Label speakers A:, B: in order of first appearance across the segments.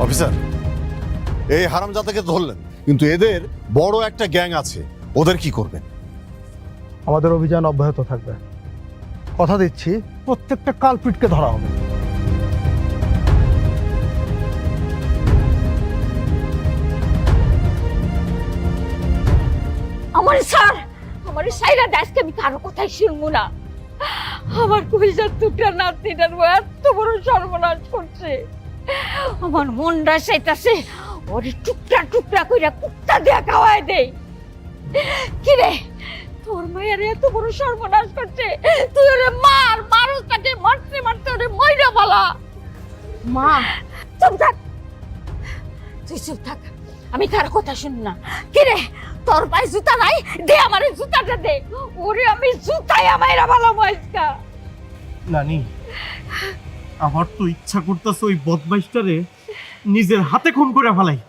A: Officer, এই হারামজাদাকে ধরলেন, কিন্তু এদের বড় একটা গ্যাং আছে, ওদের কি করবেন?
B: আমাদের অভিযান অব্যাহত থাকবে। কথা দিচ্ছি, প্রত্যেকটা কালপিটকে ধরা হবে।
C: আমার স্যার, আমার সাইরা দেশকে আমি কারো কথাই শুনবো না। আমার কইজার টুকরা নাতিটার এত বড় সর্বনাশ করছে। আমার মনটা চাইতাছে ওরে টুকরা টুকরা কইরা কুত্তা দিয়া খাওয়ায় দেই। কিরে, তোর মায়ের এত বড় সর্বনাশ করছে, তুই ওরে মার, তাকে মারতে মারতে ওরে মইরা ফেলা। মা চুপ থাক, তুই চুপ থাক, আমি কার কথা শুন না। কিরে, তোর পায়ে জুতা নাই? দে আমারে জুতাটা দে, ওরে আমি জুতাই আমাইরা ভালো বয়স্কা।
D: নানি, আমার তো ইচ্ছা করতেছে ওই বদমাইশটারে নিজের হাতে খুন করে ফেলাই,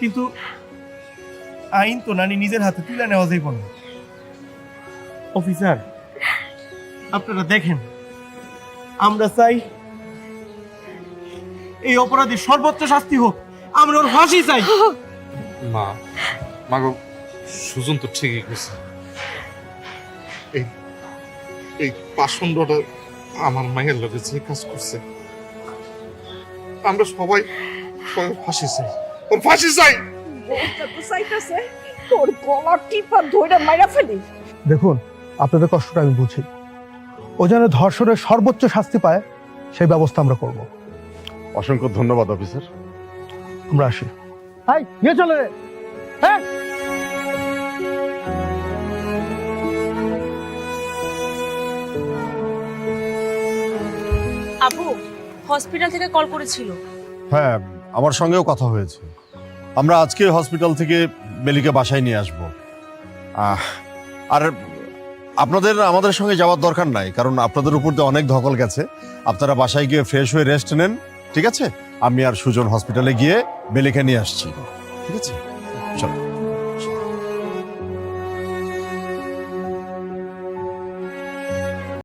D: কিন্তু আইন তো নানি নিজের হাতে তুলে নেওয়া যাইব না। অফিসার, আপনারা দেখেন, আমরা চাই এই অপরাধী সর্বোচ্চ শাস্তি হোক, আমরা ওর ফাঁসি চাই।
E: মা, মাগো, সুজন তো ঠিকই কইছে। এই পাষণ্ডটা আমার মায়ের লগে যে কাজ করছে, আমরা সবাই ফাঁসি চাই, ওর ফাঁসি চাই।
C: তোর গলা টিপা ধরে মাইরা ফেলি।
B: দেখুন, আপনাদের কষ্টটা আমি বুঝি। ও যেন ধর্ষণের সর্বোচ্চ শাস্তি পায়, সেই ব্যবস্থা আমরা করব।
A: অসংখ্য ধন্যবাদ অফিসার।
B: আমরা আসি। হাই, নিয়ে চলে রে। হ্যাঁ,
F: আপু হসপিটাল থেকে কল করেছিল।
A: হ্যাঁ, আমার সঙ্গেও কথা হয়েছে। আমরা আজকে হসপিটাল থেকে মেলিকে বাসায় নিয়ে আসব। আর আপনাদের আমাদের সঙ্গে যাওয়ার দরকার নাই, কারণ আপনাদের উপর দিয়ে অনেক ধকল গেছে। আপনারা বাসায় গিয়ে ফ্রেশ হয়ে রেস্ট নেন, ঠিক আছে? আমি আর সুজন হসপিটালে গিয়ে মেলিকে নিয়ে আসছি, ঠিক আছে? চলো।